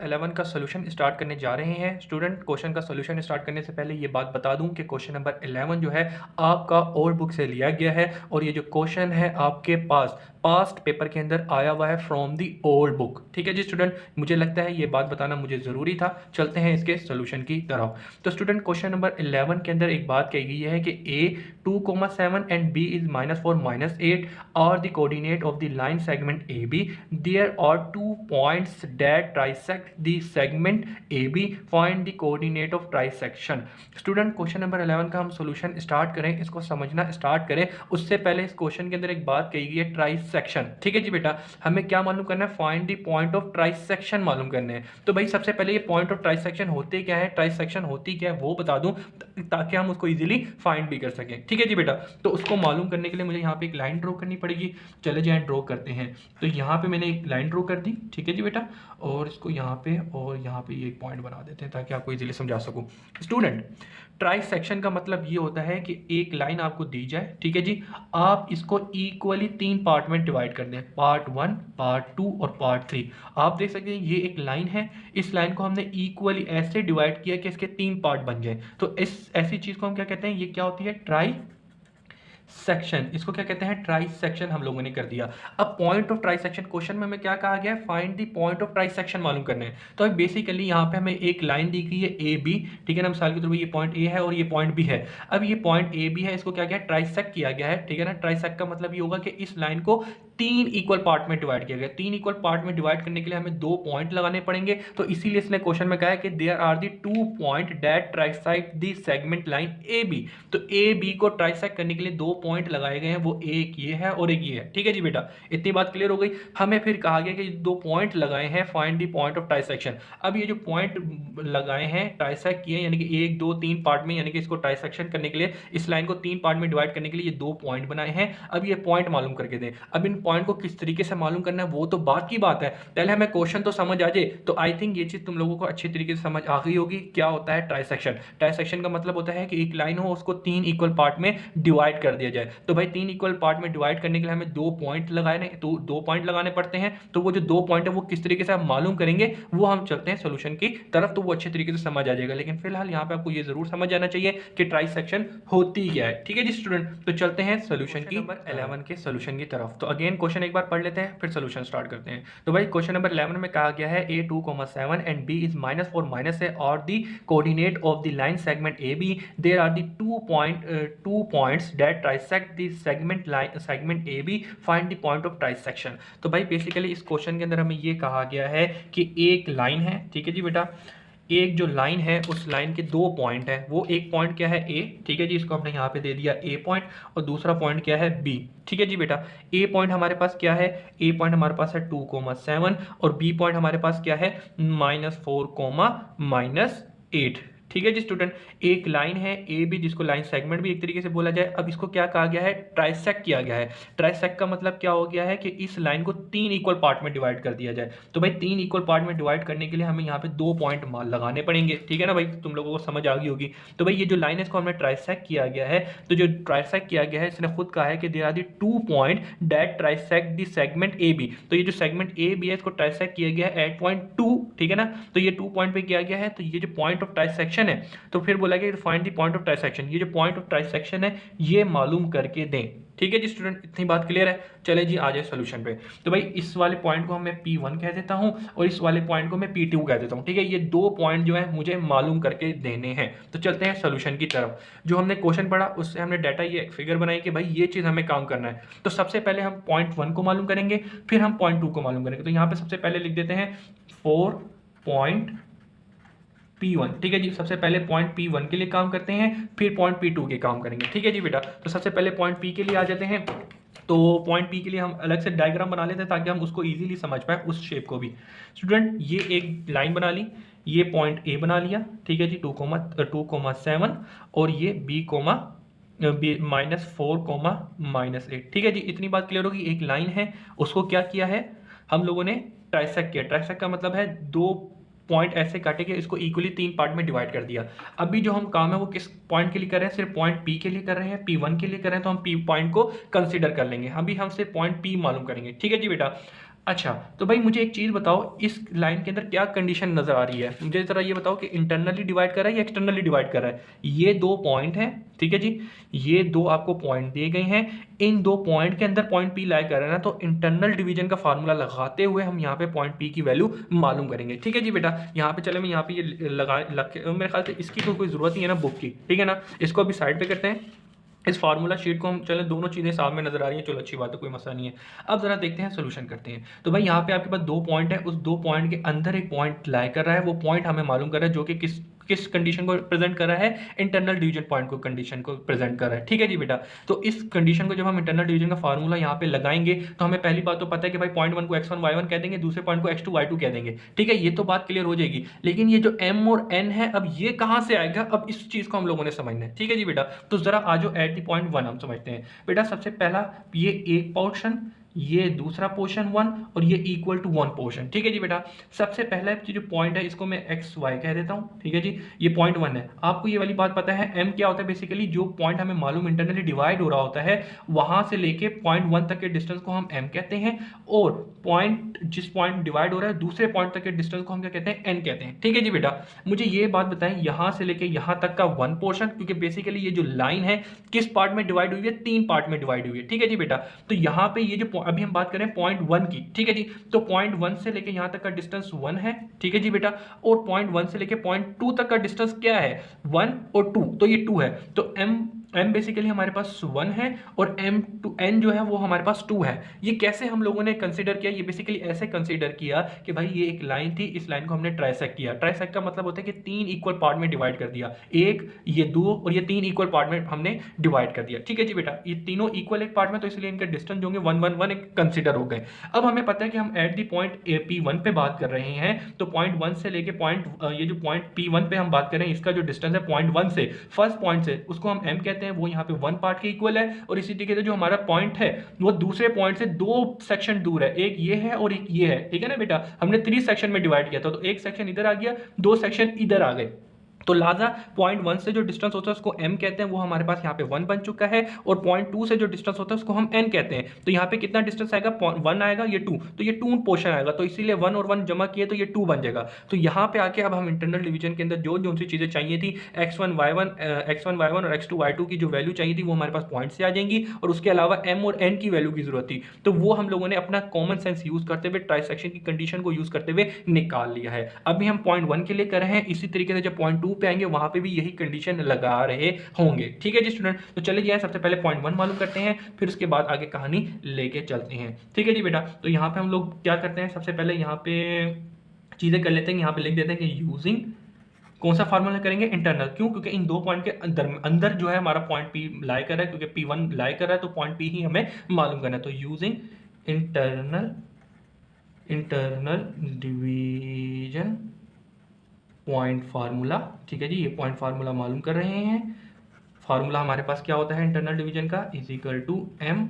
11 का solution start करने जा रहे हैं। स्टूडेंट, क्वेश्चन का सोल्यूशन स्टार्ट करने से पहले ये बात बता दूं कि क्वेश्चन नंबर 11 जो है आपका और बुक से लिया गया है और ये जो क्वेश्चन है आपके पास पास्ट पेपर के अंदर आया हुआ है फ्रॉम दी ओल्ड बुक। ठीक है जी स्टूडेंट, मुझे लगता है ये बात बताना मुझे ज़रूरी था। चलते हैं इसके सोल्यूशन की तरफ। तो स्टूडेंट, क्वेश्चन नंबर 11 के अंदर एक बात कही गई है कि a 2,7 and b is -4 -8 are the coordinate of the line segment AB. There are 2 points that trisect the segment AB. Find the coordinate of trisection. Student, question number 11 का हम सॉल्यूशन स्टार्ट करें, इसको समझना स्टार्ट करें उससे पहले इस question के अंदर एक बात कही गई है, ट्राइसेक्शन। ठीक है जी बेटा, हमें क्या मालूम करना है? Find the point of trisection मालूम करने हैं। तो भाई सबसे पहले ये पॉइंट ऑफ ट्राइसेक्शन होते क्या है, ट्राइसेक्शन होती क्या है वो बता दूं ताकि हम उसको इजीली फाइंड भी कर सकें। ठीक है जी बेटा, तो उसको मालूम करने के लिए मुझे यहाँ पे एक लाइन ड्रॉ करनी पड़ेगी। चले जाए ड्रॉ करते हैं। तो यहाँ पे मैंने एक लाइन ड्रॉ कर दी। ठीक है जी बेटा, और इसको यहाँ पे और यहाँ पे ये एक पॉइंट बना देते हैं ताकि आपको इजीली समझा सकूं। स्टूडेंट, ट्राइसेक्शन का मतलब ये होता है कि एक लाइन आपको दी जाए, ठीक है जी, आप इसको इक्वली 3 पार्ट में डिवाइड कर दें, पार्ट 1, पार्ट 2 और पार्ट 3। आप देख सकते हैं ये एक लाइन है, इस लाइन को हमने इक्वली ऐसे डिवाइड किया कि इसके 3 पार्ट बन जाए। तो इस ऐसी चीज को हम क्या कहते हैं? ये क्या होती है? Try section. इसको क्या कहते हैं? ट्राई सेक्शन हम लोगों ने कर दिया। अब point of try section, question में हमें क्या कहा गया है? Find the point of try section मालूम करने हैं। तो अब बेसिकली यहाँ पे हमें एक लाइन दी गई है ए बी, ठीक है ना, मिसाल के तौर पर ये पॉइंट ए है और ये पॉइंट बी है। अब ये पॉइंट ए बी है, इसको क्या किया? ट्राइसेक्ट किया गया है, ठीक है ना। ट्राइसेक्ट का मतलब ये होगा कि इस लाइन को 3 इक्वल पार्ट में डिवाइड किया गया। 3 इक्वल पार्ट में डिवाइड करने के लिए हमें 2 पॉइंट लगाने पड़ेंगे। तो इसीलिए इसने क्वेश्चन में कहा है कि there are the 2 point that trisect the segment line A B. तो ए बी को ट्राइसेक्ट करने के लिए 2 पॉइंट लगाए गए हैं, वो एक ये है और एक ये है। ठीक है जी बेटा, इतनी बात क्लियर हो गई। हमें फिर कहा गया कि 2 पॉइंट लगाए हैं, find the point of trisection. अब ये जो पॉइंट लगाए हैं, ट्राइसेक्ट किए, यानी कि 1 2 3 पार्ट में, यानी कि इसको ट्राइसेक्शन करने के लिए इस लाइन को 3 पार्ट में डिवाइड करने के लिए ये 2 पॉइंट बनाए हैं। अब ये पॉइंट मालूम करके दें। अब इन पॉइंट को किस तरीके से मालूम करना है वो तो बात की बात है, पहले हमें क्वेश्चन तो समझ आ जाए। तो आई थिंक ये चीज तुम लोगों को अच्छी तरीके से समझ आ गई होगी क्या होता है ट्राइसेक्शन। ट्राइसेक्शन का मतलब होता है कि एक लाइन हो, उसको 3 इक्वल पार्ट में डिवाइड कर दिया जाए। तो भाई 3 इक्वल पार्ट में डिवाइड करने के लिए हमें 2 पॉइंट लगाने, तो 2 पॉइंट लगाने पड़ते हैं। तो वो जो 2 पॉइंट है वो किस तरीके से हम मालूम करेंगे वो हम चलते हैं सोल्यूशन की तरफ, तो वो अच्छे तरीके से समझ आ जाएगा। लेकिन फिलहाल यहाँ पे आपको ये जरूर समझ आना चाहिए कि ट्राइसेक्शन होती क्या है। ठीक है जी स्टूडेंट, तो चलते हैं सोल्यूशन की नंबर 11 के सोल्यूशन की तरफ। तो अगेन क्वेश्चन एक बार पढ़ लेते हैं फिर सोल्यूशन स्टार्ट करते हैं। तो भाई क्वेश्चन नंबर 11 में कहा गया है a 2,7 and b is -4 -a और the coordinate of the line segment AB there are the 2 points that trisect the segment AB। Find the point of trisection. तो भाई बेसिकली इस क्वेश्चन के अंदर हमें ये कहा गया है कि एक लाइन है, ठीक है जी बेटा, एक जो लाइन है उस लाइन के 2 पॉइंट है। वो एक पॉइंट क्या है? ए, ठीक है जी, इसको हमने यहाँ पे दे दिया ए पॉइंट, और दूसरा पॉइंट क्या है? बी। ठीक है जी बेटा, ए पॉइंट हमारे पास क्या है? ए पॉइंट हमारे पास है 2,7 और बी पॉइंट हमारे पास क्या है? -4, -8। ठीक है जी स्टूडेंट, एक लाइन है ए बी, जिसको लाइन सेगमेंट भी एक तरीके से बोला जाए। अब इसको क्या कहा गया है? ट्राइसेक्ट किया गया है। ट्राइसेक्ट का मतलब क्या हो गया है कि इस लाइन को 3 इक्वल पार्ट में डिवाइड कर दिया जाए। तो भाई 3 इक्वल पार्ट में डिवाइड करने के लिए हमें यहाँ पे 2 पॉइंट लगाने पड़ेंगे। ठीक है ना भाई, तुम लोगों को समझ आ गई होगी। तो भाई ये जो लाइन है इसको हमने ट्राइसेक्ट किया गया है। तो जो ट्राइसेक्ट किया गया है इसने खुद कहा है कि there are the 2 point that trisect the segment A B. तो ये जो सेगमेंट ए बी है इसको ट्राइसेक्ट किया गया है एट पॉइंट 2, ठीक है ना। तो ये 2 पॉइंट पे किया गया है। तो ये जो पॉइंट ऑफ ट्राइसेक्शन है, तो फिर बोला गया find the point of trisection. ये जो पॉइंट ऑफ ट्राइसेक्शन है ये मालूम करके दें। ठीक है जी स्टूडेंट, इतनी बात क्लियर है। चले जी आ जाए सोल्यूशन पे। तो भाई इस वाले पॉइंट को मैं P1 कह देता हूं और इस वाले पॉइंट को मैं P2 कह देता हूं। ठीक है, ये 2 पॉइंट जो है मुझे मालूम करके देने हैं। तो चलते हैं सोल्यूशन की तरफ। जो हमने क्वेश्चन पढ़ा उससे हमने डाटा ये फिगर बनाई कि भाई ये चीज हमें काम करना है। तो सबसे पहले हम पॉइंट 1 को मालूम करेंगे, फिर हम पॉइंट 2 को मालूम करेंगे। तो यहाँ पे सबसे पहले लिख देते हैं 4 पॉइंट P1। ठीक है जी, सबसे पहले पॉइंट P1 के लिए काम करते हैं, फिर पॉइंट P2 के काम करेंगे। ठीक है जी बेटा, तो सबसे पहले पॉइंट P के लिए आ जाते हैं। तो पॉइंट P के लिए हम अलग से डायग्राम बना लेते हैं ताकि हम उसको इजीली समझ पाए, उस शेप को भी। स्टूडेंट, ये एक लाइन बना ली, ये पॉइंट A बना लिया, ठीक है जी, 2,7 और ये B, -4, -8। ठीक है जी, इतनी बात क्लियर होगी। एक लाइन है, उसको क्या किया है हम लोगों ने? ट्राइसेक्ट किया। ट्राइसेक्ट का मतलब है 2 पॉइंट ऐसे काटे के इसको इक्वली 3 पार्ट में डिवाइड कर दिया। अभी जो हम काम है वो किस पॉइंट के लिए कर रहे हैं? सिर्फ पॉइंट P के लिए कर रहे हैं, P1 के लिए कर रहे हैं। तो हम P पॉइंट को कंसीडर कर लेंगे। अभी हम सिर्फ पॉइंट P मालूम करेंगे। ठीक है जी बेटा, अच्छा, तो भाई मुझे एक चीज़ बताओ, इस लाइन के अंदर क्या कंडीशन नज़र आ रही है? मुझे ज़रा ये बताओ कि इंटरनली डिवाइड कर रहा है या एक्सटर्नली डिवाइड कर रहा है? ये 2 पॉइंट हैं, ठीक है जी? ये 2 आपको पॉइंट दिए गए हैं, इन 2 पॉइंट के अंदर पॉइंट P लाई कर रहा है ना, तो इंटरनल डिवीजन का फार्मूला लगाते हुए हम यहाँ पे पॉइंट P की वैल्यू मालूम करेंगे, ठीक है जी बेटा? यहाँ पे चले मैं यहाँ पे ये लगा लग के मेरे ख्याल से इसकी तो कोई ज़रूरत नहीं है ना बुक की, ठीक है ना? इसको अभी साइड पे करते हैं। इस फार्मूला शीट को हम चलें, दोनों चीज़ें सामने नजर आ रही हैं, चलो अच्छी बात है, कोई मसला नहीं है। अब जरा देखते हैं, सोल्यूशन करते हैं। तो भाई यहाँ पे आपके पास 2 पॉइंट है, उस 2 पॉइंट के अंदर एक पॉइंट लाई कर रहा है, वो पॉइंट हमें मालूम कर रहा है जो कि किस किस कंडीशन को प्रेजेंट कर रहा है, इंटरनल डिवीजन पॉइंट को कंडीशन को प्रेजेंट कर रहा है, ठीक है जी बेटा? तो इस कंडीशन को जब हम इंटरनल डिवीजन का फार्मूला यहाँ पे लगाएंगे तो हमें पहली बात तो पता है कि भाई पॉइंट 1 को x1 y1 कह देंगे, दूसरे पॉइंट को x2 y2 कह देंगे, ठीक है? ये तो बात क्लियर हो जाएगी। लेकिन ये जो m और n है, अब ये कहाँ से आएगा, अब इस चीज को हम लोगों ने समझना है, ठीक है जी बेटा? तो जरा आ जाओ एट द पॉइंट 1 हम समझते हैं बेटा। सबसे पहला ये एक पोर्शन, ये दूसरा पोर्शन 1 और ये इक्वल टू 1 पोर्शन, ठीक है जी बेटा? सबसे पहला जो पॉइंट है इसको मैं एक्स वाई कह देता हूँ, ठीक है जी? ये पॉइंट 1 है। आपको ये वाली बात पता है एम क्या होता है? बेसिकली जो पॉइंट हमें मालूम इंटरनली डिवाइड हो रहा होता है, वहां से लेके पॉइंट 1 तक के डिस्टेंस को हम एम कहते हैं, और पॉइंट जिस पॉइंट डिवाइड हो रहा है दूसरे पॉइंट तक के डिस्टेंस को हम क्या कहते हैं? एन कहते हैं, ठीक है जी बेटा? मुझे ये बात बताएं, यहां से लेके यहां तक का 1 पोर्शन, क्योंकि बेसिकली ये जो लाइन है किस पार्ट में डिवाइड हुई है? 3 पार्ट में डिवाइड हुई है, ठीक है जी बेटा? तो यहाँ पे ये जो अभी हम बात करें पॉइंट 1 की, ठीक है जी? तो पॉइंट 1 से लेके यहां तक का डिस्टेंस 1 है, ठीक है जी बेटा? और पॉइंट 1 से लेके पॉइंट 2 तक का डिस्टेंस क्या है? 1 और 2, तो ये 2 है। तो m बेसिकली हमारे पास 1 है और m टू n जो है वो हमारे पास 2 है। ये कैसे हम लोगों ने कंसीडर किया? ये बेसिकली ऐसे कंसीडर किया कि भाई ये एक लाइन थी, इस लाइन को हमने ट्राइसेक्ट किया। ट्राइसेक्ट का मतलब होता है कि 3 इक्वल पार्ट में डिवाइड कर दिया, एक ये 2 और ये 3 इक्वल पार्ट में हमने डिवाइड कर दिया, ठीक है जी बेटा? ये तीनों इक्वल एक पार्ट में, तो इसलिए इनके डिस्टेंस जो होंगे 1 1 1 कंसीडर हो गए। अब हमें पता है कि हम एट दी पॉइंट P1 पे बात कर रहे हैं, तो पॉइंट 1 से लेके पॉइंट ये जो पॉइंट P1 पे हम बात कर रहे हैं, इसका जो डिस्टेंस है पॉइंट 1 से, फर्स्ट पॉइंट से, उसको हम m कहते हैं, वो यहाँ पे 1 पार्ट के इक्वल है। और इसी तरीके से जो हमारा पॉइंट है वो दूसरे पॉइंट से 2 सेक्शन दूर है, एक ये है और एक ये है, ठीक है ना बेटा? हमने 3 सेक्शन में डिवाइड किया था, तो एक सेक्शन इधर आ गया, 2 सेक्शन इधर आ गए। तो लिहाजा पॉइंट 1 से जो डिस्टेंस होता है उसको m कहते हैं, वो हमारे पास यहाँ पे 1 बन चुका है। और पॉइंट 2 से जो डिस्टेंस होता है उसको हम n कहते हैं। तो यहाँ पे कितना डिस्टेंस आएगा? 1 आएगा, ये 2, तो ये 2 पोर्शन आएगा, तो इसीलिए 1 और 1 जमा किए तो ये 2 बन जाएगा। तो यहाँ पे आके अब हम इंटरनल डिवीजन के अंदर जो जो सी चीज़ें चाहिए थी, x1 y1 और x2 y2 की जो वैल्यू चाहिए थी वो हमारे पास पॉइंट से आ जाएंगी, और उसके अलावा m और n की वैल्यू की जरूरत थी, तो वो हम लोगों ने अपना कॉमन सेंस यूज करते हुए, ट्राइसेक्शन की कंडीशन को यूज करते हुए निकाल लिया है। अभी हम पॉइंट 1 के लिए कर रहे हैं, इसी तरीके से जब पॉइंट 2 पे आएंगे वहां पे भी यही कंडीशन लगा रहे होंगे, ठीक है जी स्टूडेंट? तो चलिए जाए सबसे पहले पॉइंट 1 मालूम करते हैं, फिर उसके बाद आगे कहानी लेके चलते हैं, ठीक है जी बेटा? तो यहाँ पे हम लोग क्या करते हैं, सबसे पहले यहाँ पे चीजें कर लेते हैं, यहाँ पे लिख देते हैं कि यूजिंग कौन सा फार्मूला करेंगे? इंटरनल। क्यों? क्योंकि इन 2 पॉइंट के अंदर जो है हमारा पॉइंट P लाई कर रहा है, क्योंकि P1 लाई कर रहा है, तो पॉइंट P ही हमें मालूम करना है। तो using internal division point formula, ठीक है जी? ये पॉइंट फार्मूला मालूम कर रहे हैं। फार्मूला हमारे पास क्या होता है इंटरनल डिवीजन का? Is equal to m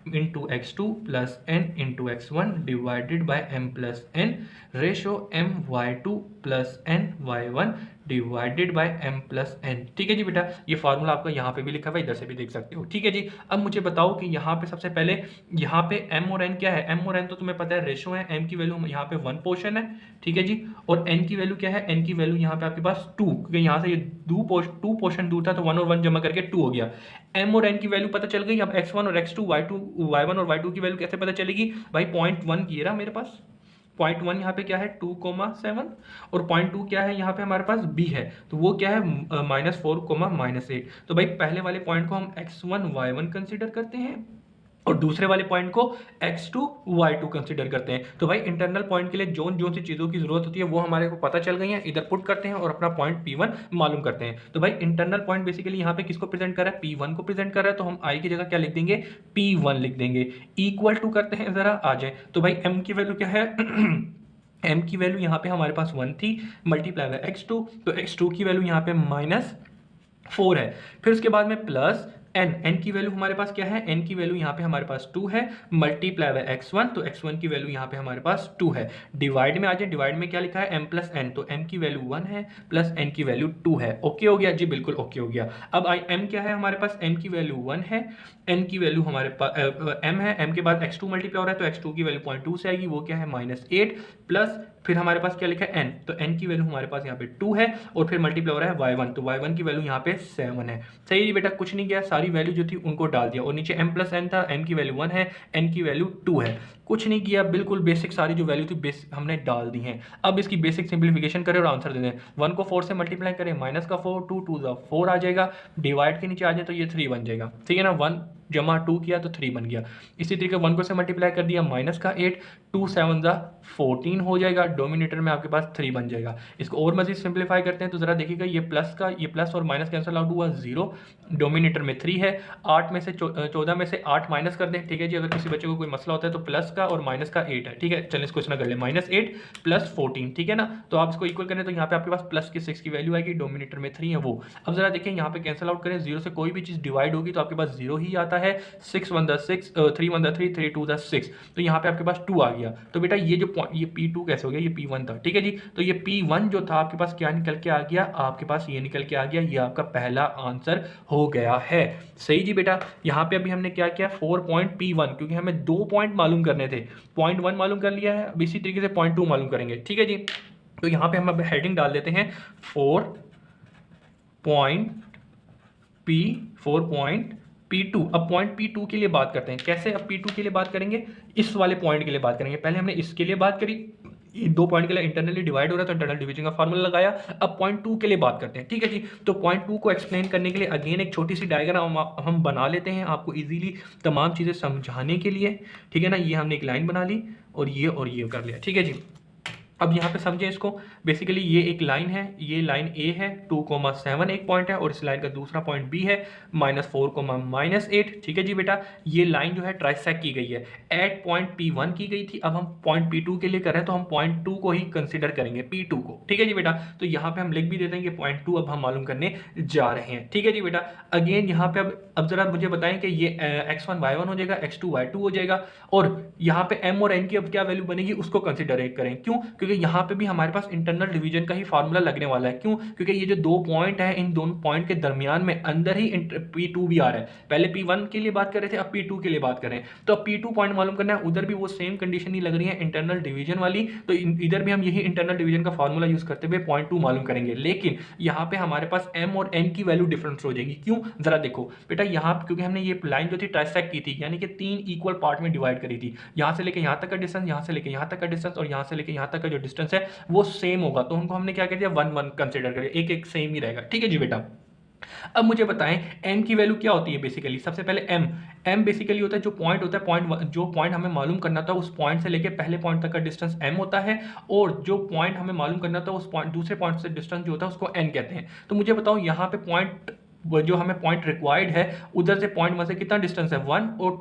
into x2 plus n into x1 divided by m plus n ratio m y2 plus n y1 divided by m plus n, ठीक है जी बेटा? ये फार्मूला आपका यहाँ पे भी लिखा हुआ है, इधर से भी देख सकते हो, ठीक है जी? अब मुझे बताओ कि यहाँ पे सबसे पहले यहाँ पे m और n क्या है? m और n तो तुम्हें पता है रेशो है, m की वैल्यू यहाँ पे 1 पोर्शन है, ठीक है जी? और n की वैल्यू क्या है? n की वैल्यू यहाँ पे आपके पास 2, क्योंकि यहाँ से ये 2 पोर्शन दूर था, तो 1 और 1 जमा करके 2 हो गया। m और n की वैल्यू पता चल गई। अब x1 और x2 y1 और y2 की वैल्यू कैसे पता चलेगी? भाई पॉइंट 1 की रहा मेरे पास, पॉइंट 1 यहाँ पे क्या है? 2,7, और पॉइंट 2 क्या है? यहाँ पे हमारे पास b है, तो वो क्या है? -4, -8। तो भाई पहले वाले पॉइंट को हम x1 y1 कंसीडर करते हैं और दूसरे वाले पॉइंट को x2 y2 कंसीडर करते हैं। तो भाई इंटरनल पॉइंट के लिए जोन सी चीज़ों की जरूरत होती है वो हमारे को पता चल गई है, इधर पुट करते हैं और अपना पॉइंट P1 मालूम करते हैं। तो भाई इंटरनल पॉइंट बेसिकली यहाँ पे किसको प्रेजेंट कर रहा है? P1 को प्रेजेंट कर रहा है, तो हम I की जगह क्या लिख देंगे? P1 लिख देंगे। इक्वल टू करते हैं, जरा आ जाए। तो भाई m की वैल्यू क्या है? m की वैल्यू यहाँ पे हमारे पास 1 थी, मल्टीप्लाई बाय x2, तो x2 की वैल्यू यहाँ पे -4 है। फिर उसके बाद में प्लस एन की वैल्यू हमारे पास क्या है, एन की वैल्यू यहाँ पे हमारे पास 2 है, मल्टीप्लाई बाय x1, तो x1 की वैल्यू यहाँ पे हमारे पास 2 है। डिवाइड में आ जाए, डिवाइड में क्या लिखा है, m प्लस n, तो m की वैल्यू 1 है प्लस n की वैल्यू 2 है। ओके हो गया जी, बिल्कुल ओके हो गया। अब m क्या है हमारे पास, m की वैल्यू 1 है, n की वैल्यू हमारे पास m है, m के बाद x2 मल्टीप्लाई हो रहा है तो x2 की वैल्यू 0.2 से आएगी, वो क्या है -8, प्लस फिर हमारे पास क्या लिखा है n, तो n की वैल्यू हमारे पास यहाँ पे 2 है और फिर मल्टीप्लाई हो रहा है y1, तो y1 की वैल्यू यहाँ पे 7 है। सही है बेटा, कुछ नहीं किया, सारी वैल्यू जो थी उनको डाल दिया और नीचे m प्लस n था, m की वैल्यू 1 है, n की वैल्यू 2 है, कुछ नहीं किया, बिल्कुल बेसिक सारी जो वैल्यू थी बेसिक हमने डाल दी हैं। अब इसकी बेसिक सिंप्लीफिकेशन करें और आंसर दे दें। 1 को 4 से मल्टीप्लाई करें, माइनस का 4, 2 2 4 आ जाएगा, डिवाइड के नीचे आ जाए तो ये 3 बन जाएगा, ठीक है ना, 1 जमा 2 किया तो 3 बन गया। इसी तरीके 1 को से मल्टीप्लाई कर दिया, माइनस का 8, 2 7 14 हो जाएगा, डोमिनेटर में आपके पास 3 बन जाएगा। इसको और मजीद सिंप्लीफाई करते हैं तो जरा देखिएगा, ये प्लस और माइनस कैंसिल आउट हुआ, 0, डोमिनेटर में 3 है, 8 में से 14 में से 8 माइनस कर दें, ठीक है जी। अगर किसी बच्चे को कोई मसला होता है तो प्लस का और माइनस का 8 है, ठीक है। चलिए इसको इतना कर ले, -8 प्लस 14, ठीक है ना। तो आप इसको इक्वल करें तो यहाँ पे आपके पास प्लस की 6 की वैल्यू आएगी, डोमिनेटर में 3 है वो। अब जरा देखें यहाँ पे कैंसिल आउट करें, 0 से कोई भी चीज़ डिवाइड होगी तो आपके पास 0 ही आता है, 6 1 6, 3 1 3, 3 2 6, तो यहाँ पे आपके पास 2 आ गया। तो बेटा ये जो ये P2 कैसे हो गया, ये P1 था, ठीक है जी। तो ये P1 जो था आपके पास क्या निकल के आ गया, आपके पास ये निकल के आ गया, ये आपका पहला आंसर हो गया है। सही जी बेटा। यहाँ पे अभी हमने क्या किया, 4 पॉइंट P1, क्योंकि हमें 2 पॉइंट मालूम करने थे, पॉइंट 1 मालूम कर लिया है, अब इसी तरीके से पॉइंट 2 मालूम करेंगे, ठीक है जी। तो यहाँ पे हम अब हेडिंग डाल देते हैं 4 पॉइंट P2। अब पॉइंट P2 के लिए बात करते हैं, कैसे। अब P2 के लिए बात करेंगे, इस वाले पॉइंट के लिए बात करेंगे। पहले हमने इसके लिए बात करी, ये 2 पॉइंट के लिए इंटरनली डिवाइड हो रहा है तो इंटरनल डिवीजन का फार्मूला लगाया। अब पॉइंट 2 के लिए बात करते हैं, ठीक है जी। तो पॉइंट 2 को एक्सप्लेन करने के लिए अगेन एक छोटी सी डायग्राम हम बना लेते हैं आपको इजीली तमाम चीज़ें समझाने के लिए, ठीक है ना। ये हमने एक लाइन बना ली और ये कर लिया, ठीक है जी। अब यहाँ पे समझें इसको, बेसिकली ये एक लाइन है, ये लाइन A है, 2,7 एक पॉइंट है और इस लाइन का दूसरा पॉइंट B है, -4, -8, ठीक है जी बेटा। ये लाइन जो है ट्राइसेक्ट की गई है, एट पॉइंट P1 की गई थी, अब हम पॉइंट P2 के लिए कर रहे हैं तो हम पॉइंट 2 को ही कंसिडर करेंगे, P2 को, ठीक है जी बेटा। तो यहाँ पे हम लिख भी देते हैं कि पॉइंट 2 अब हम मालूम करने जा रहे हैं, ठीक है जी बेटा। अगेन यहाँ पे अब जरा मुझे बताएं कि ये x1 y1 हो जाएगा, x2 y2 हो जाएगा, और यहाँ पे m और n की अब क्या वैल्यू बनेगी उसको कंसिडर करें। क्यों? क्योंकि यहाँ पे भी हमारे पास इंटरनल डिवीजन का ही फार्मूला लगने वाला है। क्यों? क्योंकि ये जो 2 पॉइंट है, इन दोनों पॉइंट के दरमियान में अंदर ही P2 भी आ रहा है। पहले P1 के लिए बात कर रहे थे, अब P2 के लिए बात करें, तो अब P2 पॉइंट मालूम करना है, उधर भी वो सेम कंडीशन ही लग रही है इंटरनल डिवीजन वाली, तो इधर भी हम यही इंटरनल डिवीजन का फार्मूला यूज करते हुए पॉइंट 2 मालूम करेंगे। लेकिन यहाँ पे हमारे पास m और n की वैल्यू डिफरेंस हो जाएगी। क्यों? जरा देखो बेटा, यहाँ क्योंकि हमने ये लाइन जो थी ट्राइसेक्ट की थी, यानी कि 3 इक्वल पार्ट में डिवाइड करी थी, यहाँ से लेके यहाँ तक का डिस्टेंस, यहाँ से लेके यहाँ तक का डिस्टेंस और यहाँ से लेके यहाँ तक का जो डिस्टेंस है वो सेम होगा, तो हमने क्या कर दिया, 1 1 कंसिडर करिए, एक एक सेम ही रहेगा, ठीक है जी बेटा। अब मुझे बताएं m की वैल्यू क्या होती है। बेसिकली सबसे पहले m बेसिकली होता है जो पॉइंट होता है, जो पॉइंट हमें मालूम करना था उस पॉइंट से लेके पहले पॉइंट तक का डिस्टेंस m होता है, और जो पॉइंट हमें मालूम करना था उस पॉइंट दूसरे पॉइंट से डिस्टेंस जो होता है उसको n कहते हैं। तो मुझे बताओ यहाँ पे पॉइंट जो हमें पॉइंट रिक्वायर्ड है उधर से पॉइंट वहां से कितना डिस्टेंस है, 1 और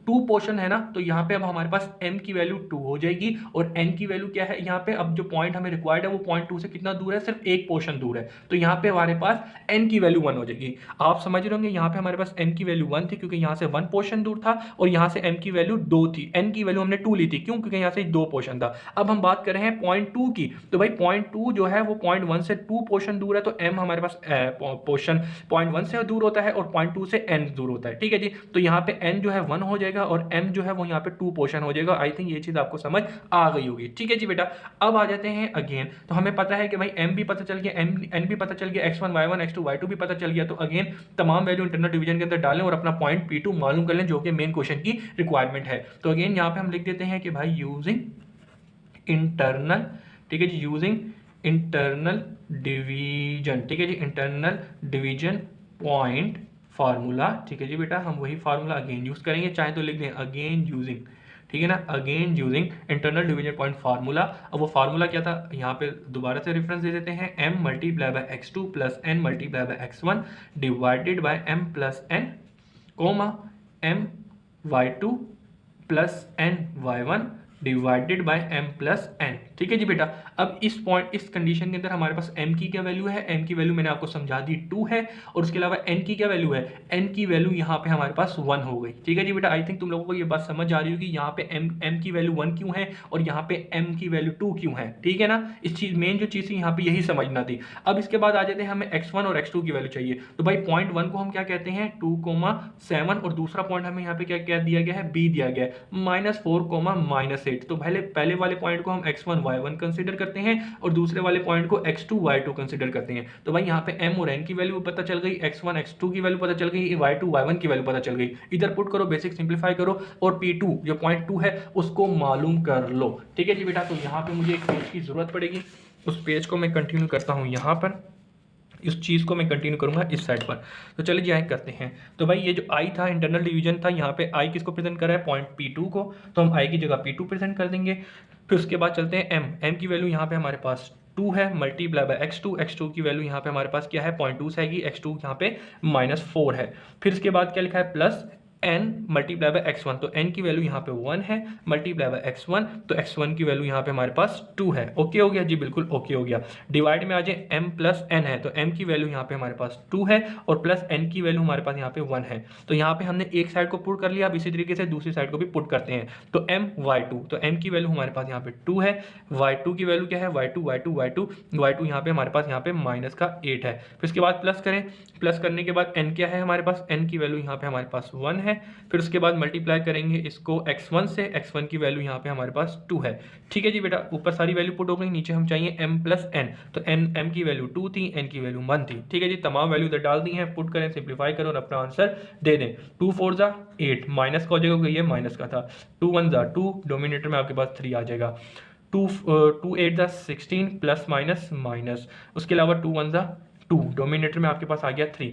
2 पोर्शन है ना, तो यहाँ पे अब हमारे पास m की वैल्यू 2 हो जाएगी और n की वैल्यू क्या है यहाँ पे। अब जो पॉइंट हमें रिक्वायर्ड है वो पॉइंट 2 से कितना दूर है, सिर्फ एक पोर्शन दूर है, तो यहाँ पे हमारे पास n की वैल्यू 1 हो जाएगी। आप समझ रहे होंगे यहाँ पे हमारे पास n की वैल्यू 1 थी क्योंकि यहाँ से 1 पोर्शन दूर था, और यहाँ से m की वैल्यू 2 थी, n की वैल्यू हमने 2 ली थी। क्यों? क्योंकि यहाँ से 2 पोर्शन था। अब हम बात कर रहे हैं पॉइंट 2 की, तो भाई पॉइंट 2 जो है वो पॉइंट 1 से 2 पोर्शन दूर है, तो m हमारे पास पोर्शन पॉइंट 1 से दूर होता है और पॉइंट 2 से n दूर होता है, ठीक है जी। तो यहाँ पे n जो है 1 हो जाएगा और m जो है वो यहाँ पे 2 पोर्शन हो जाएगा। आई थिंक ये चीज आपको समझ आ गई होगी, ठीक है जी बेटा। अब आ जाते हैं अगेन, तो हमें पता है कि भाई m भी पता चल गया, n भी पता चल गया, x1 y1 x2 y2 भी पता चल गया। तो अगेन तमाम वैल्यू इंटरनल डिवीजन के अंदर डालें और अपना पॉइंट P2 मालूम कर लें, जो कि मेन क्वेश्चन की रिक्वायरमेंट है। तो अगेन यहाँ पे हम लिख देते हैं कि भाई यूजिंग इंटरनल, ठीक है जी, यूजिंग इंटरनल डिवीजन, ठीक है जी, इंटरनल डिवीजन पॉइंट फार्मूला, ठीक है जी बेटा। हम वही फार्मूला अगेन यूज करेंगे, चाहे तो लिख दें अगेन यूजिंग, ठीक है ना, again using internal division point formula. अब वो फार्मूला क्या था, यहाँ पे दोबारा से रेफरेंस दे देते हैं, m multiply by x2 plus n multiply by x1 divided by m plus n comma m y2 plus n y1 divided by m plus n। ठीक है जी बेटा। अब इस कंडीशन के अंदर हमारे पास m की क्या वैल्यू है, m की वैल्यू मैंने आपको समझा दी 2 है, और उसके अलावा n की क्या वैल्यू है, n की वैल्यू यहाँ पे हमारे पास 1 हो गई। ठीक है जी बेटा। आई थिंक तुम लोगों को ये बात समझ आ रही होगी यहाँ पे m की वैल्यू 1 क्यों है और यहाँ पे m की वैल्यू 2 क्यों है। ठीक है ना। इस चीज मेन जो चीज थी यहाँ पे यही समझना थी। अब इसके बाद आ जाते हैं हमें x1 और x2 की वैल्यू चाहिए। तो भाई पॉइंट 1 को हम क्या कहते हैं 2,7, और दूसरा पॉइंट हमें यहाँ पे क्या क्या दिया गया है, b दिया गया है -4,-8। तो पहले वाले पॉइंट को हम x1 y1 कंसीडर करते हैं और दूसरे वाले पॉइंट को x2 y2 कंसीडर करते हैं। तो भाई यहाँ पे m और n की वैल्यू पता चल गई, x1 x2 की वैल्यू पता चल गई, y2 y1 की वैल्यू पता चल गई। इधर पुट करो, बेसिक सिंप्लीफाई करो और p2 जो पॉइंट 2 है उसको मालूम कर लो। ठीक है जी बेटा। तो यहाँ पे मुझे एक पेज की जरूरत पड़ेगी, उस पेज को मैं कंटिन्यू करता हूँ यहाँ पर, इस चीज़ को मैं कंटिन्यू करूंगा इस साइड पर। तो चलिए जी आई करते हैं। तो भाई ये जो i था इंटरनल डिवीजन था, यहाँ पे i किसको प्रेजेंट कर रहा है, पॉइंट p2 को, तो हम i की जगह p2 प्रेजेंट कर देंगे। फिर उसके बाद चलते हैं m की वैल्यू यहाँ पे हमारे पास 2 है, मल्टीप्लाई बाय x2 की वैल्यू यहाँ पे हमारे पास क्या है 0.2 से आएगी, x2 यहाँ पे -4 है। फिर इसके बाद क्या लिखा है plus n multiply by x1, तो n की वैल्यू यहाँ पे 1 है, मल्टीप्लाई बाय x1, तो x1 की वैल्यू यहाँ पे हमारे पास 2 है। ओके हो गया जी, बिल्कुल ओके हो गया। डिवाइड में आ जाए m प्लस n है, तो m की वैल्यू यहाँ पे हमारे पास 2 है और प्लस n की वैल्यू हमारे पास यहाँ पे 1 है। तो यहाँ पे हमने एक साइड को पुट कर लिया, अब इसी तरीके से दूसरी साइड को भी पुट करते हैं। तो m y2, तो m की वैल्यू हमारे पास यहाँ पे 2 है, y2 की वैल्यू क्या है y2 यहाँ पे हमारे पास यहाँ पे -8 है। फिर उसके बाद प्लस करें, प्लस करने के बाद n क्या है हमारे पास, n की वैल्यू यहाँ पे हमारे पास 1 है। फिर उसके बाद मल्टीप्लाई करेंगे इसको x1 से, x1 की वैल्यू यहाँ पे हमारे पास 2 है। ठीक है जी बेटा। ऊपर सारी वैल्यू पुट हो गई, नीचे हम चाहिए m प्लस n, तो m की वैल्यू 2 थी, n की वैल्यू 1 थी। ठीक है जी। तमाम वैल्यू इधर डाल दी हैं, पुट करें, सिंप्लीफाई करो और अपना आंसर दे दें। 2 4 जा 8, माइनस का हो जाएगा, ये माइनस का था, 2 1 जा 2, डोमिनेटर में आपके पास 3 आ जाएगा, 2 8 जा 16 प्लस माइनस माइनस, उसके अलावा 2 1 जा 2, डोमिनेटर में आपके पास आ गया 3।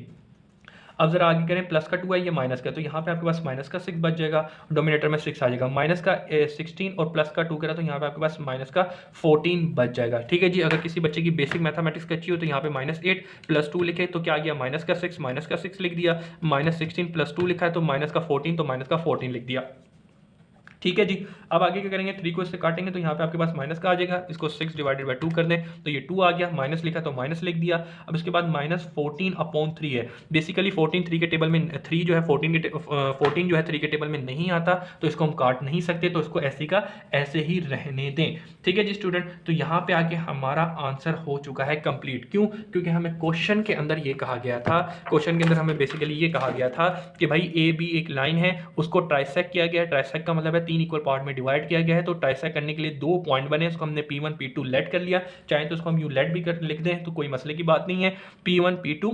अब जरा आगे करें, प्लस का 2 है, ये माइनस का, तो यहाँ पे आपके पास माइनस का 6 बच जाएगा, डोमिनेटर में 6 आ जाएगा, माइनस का 16 और प्लस का 2 करा तो यहाँ पे आपके पास माइनस का 14 बच जाएगा। ठीक है जी। अगर किसी बच्चे की बेसिक मैथमेटिक्स अच्छी हो तो यहाँ पे -8 प्लस 2 लिखे तो क्या आ गया माइनस का 6 लिख दिया, -16 प्लस 2 लिखा है तो माइनस का 14, तो माइनस का 14 लिख दिया। ठीक है जी। अब आगे क्या करेंगे, 3 को इससे काटेंगे तो यहाँ पे आपके पास माइनस का आ जाएगा, इसको 6 डिवाइडेड बाय 2 कर दें तो ये 2 आ गया, माइनस लिखा तो माइनस लिख दिया। अब इसके बाद -14/3 है, बेसिकली 14 3 के टेबल में 3 जो है 14 जो है 3 के टेबल में नहीं आता, तो इसको हम काट नहीं सकते, तो इसको ऐसे का ऐसे ही रहने दें। ठीक है जी स्टूडेंट। तो यहाँ पे आके हमारा आंसर हो चुका है कंप्लीट। क्यों? क्योंकि हमें क्वेश्चन के अंदर ये कहा गया था, क्वेश्चन के अंदर हमें बेसिकली ये कहा गया था कि भाई ए बी एक लाइन है, उसको ट्राइसेक्ट किया गया है। ट्राइसेक्ट का मतलब है 3 इक्वल पार्ट में डिवाइड किया गया है, तो ट्राइसेक्ट करने के लिए 2 पॉइंट बने, उसको हमने P1 P2 लेट कर लिया, चाहे तो उसको हम यू लेट भी कर लिख दें तो कोई मसले की बात नहीं है। P1 P2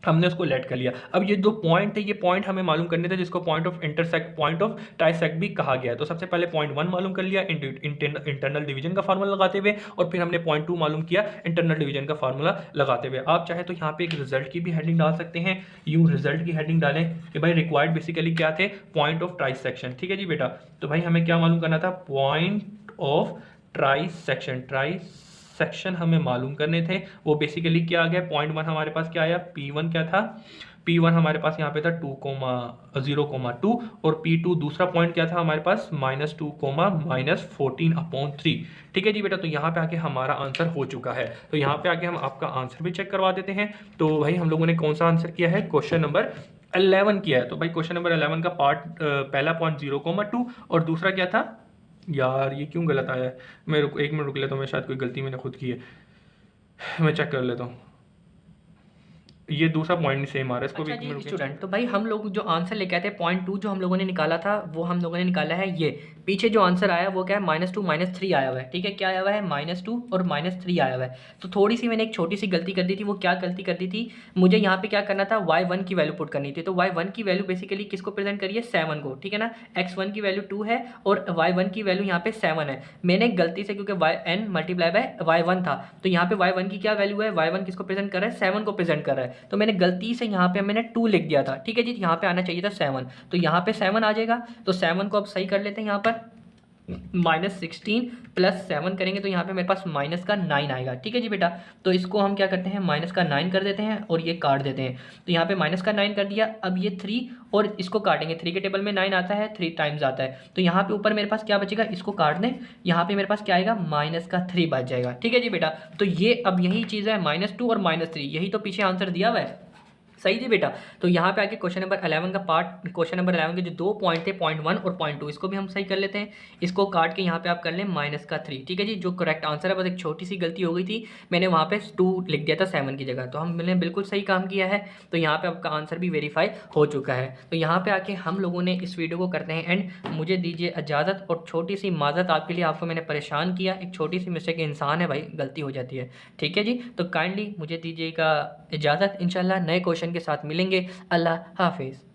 हमने उसको लेट कर लिया। अब ये 2 पॉइंट है, ये पॉइंट हमें मालूम करने थे जिसको point of intersect, point of trisect भी कहा गया है। तो सबसे पहले पॉइंट 1 मालूम कर लिया इंटरनल डिवीजन का फार्मूला लगाते हुए, और फिर हमने पॉइंट 2 मालूम किया इंटरनल डिवीजन का फार्मूला लगाते हुए। आप चाहे तो यहाँ पे एक रिजल्ट की भी हेडिंग डाल सकते हैं, यूं रिजल्ट की हेडिंग डालें कि भाई रिक्वायर्ड बेसिकली क्या थे, पॉइंट ऑफ ट्राइसेक्शन। ठीक है जी बेटा। तो भाई हमें क्या मालूम करना था, पॉइंट ऑफ ट्राइसेक्शन हमें मालूम करने थे। वो बेसिकली क्या आ गया, पॉइंट 1 हमारे पास क्या आया, P1 क्या था, P1 हमारे पास यहाँ पे था 2,0,2 और P2 दूसरा पॉइंट क्या था हमारे पास -2, -14/3। ठीक है जी बेटा। तो यहाँ पे आके हमारा आंसर हो चुका है। तो यहाँ पे आके हम आपका आंसर भी चेक करवा देते हैं। तो भाई हम लोगों ने कौन सा आंसर किया है, क्वेश्चन नंबर 11 किया है। तो भाई क्वेश्चन नंबर 11 का पार्ट पहला पॉइंट 0,2 और दूसरा क्या था, यार ये क्यों गलत आया है, मैं एक मिनट रुक लेता हूँ, मैं शायद कोई गलती मैंने खुद की है, मैं चेक कर लेता हूँ। ये दूसरा पॉइंट सेम आ रहा है, इसको अच्छा भी जी स्टूडेंट, तो भाई हम लोग जो आंसर लेके आए थे पॉइंट 2 जो हम लोगों ने निकाला था, वो हम लोगों ने निकाला है ये पीछे जो आंसर आया वो क्या है -2 -3 आया हुआ है। ठीक है, क्या आया हुआ है, -2 और -3 आया हुआ है। तो थोड़ी सी मैंने एक छोटी सी गलती कर दी थी। वो क्या गलती कर दी थी, मुझे यहाँ पे क्या करना था, y1 की वैल्यू पुट करनी थी। तो y1 की वैल्यू बेसिकली किसको प्रेजेंट करिए, 7 को। ठीक है ना, x1 की वैल्यू 2 है और y1 की वैल्यू यहाँ पे 7 है। मैंने गलती से, क्योंकि n मल्टीप्लाई बाय y1 था, तो यहाँ पे y1 की क्या वैल्यू है, y1 किसको प्रेजेंट कर रहा है, 7 को प्रेजेंट कर रहा है। तो मैंने गलती से यहाँ पे मैंने 2 लिख दिया था। ठीक है जी, यहाँ पे आना चाहिए था 7, तो यहाँ पे 7 आ जाएगा। तो 7 को अब सही कर लेते हैं यहाँ पर, -16 प्लस 7 करेंगे तो यहाँ पे मेरे पास माइनस का 9 आएगा। ठीक है जी बेटा, तो इसको हम क्या करते हैं, माइनस का 9 कर देते हैं और ये काट देते हैं। तो यहाँ पे माइनस का 9 कर दिया। अब ये 3 और इसको काटेंगे, 3 के टेबल में 9 आता है, 3 टाइम्स आता है, तो यहाँ पे ऊपर मेरे पास क्या बचेगा, इसको काट दें, यहाँ पे मेरे पास क्या आएगा, माइनस का 3 बच जाएगा। ठीक है जी बेटा, तो ये अब यही चीज़ है, -2 और -3, यही तो पीछे आंसर दिया हुआ है। सही जी बेटा, तो यहाँ पे आके क्वेश्चन नंबर 11 का पार्ट, क्वेश्चन नंबर 11 के जो 2 पॉइंट थे, पॉइंट 1 और पॉइंट 2, इसको भी हम सही कर लेते हैं। इसको काट के यहाँ पे आप कर लें माइनस का 3। ठीक है जी, जो करेक्ट आंसर है, बस एक छोटी सी गलती हो गई थी, मैंने वहाँ पे 2 लिख दिया था 7 की जगह, तो हमने बिल्कुल सही काम किया है। तो यहाँ पे आपका आंसर भी वेरीफाई हो चुका है। तो यहाँ पे आके हम लोगों ने इस वीडियो को करते हैं एंड। मुझे दीजिए इजाज़त और छोटी सी माजरत आपके लिए, आपको मैंने परेशान किया, एक छोटी सी मिस्टेक, इंसान है भाई, गलती हो जाती है। ठीक है जी, तो काइंडली मुझे दीजिएगा इजाज़त, इंशाल्लाह नए क्वेश्चन के साथ मिलेंगे। अल्लाह हाफिज़।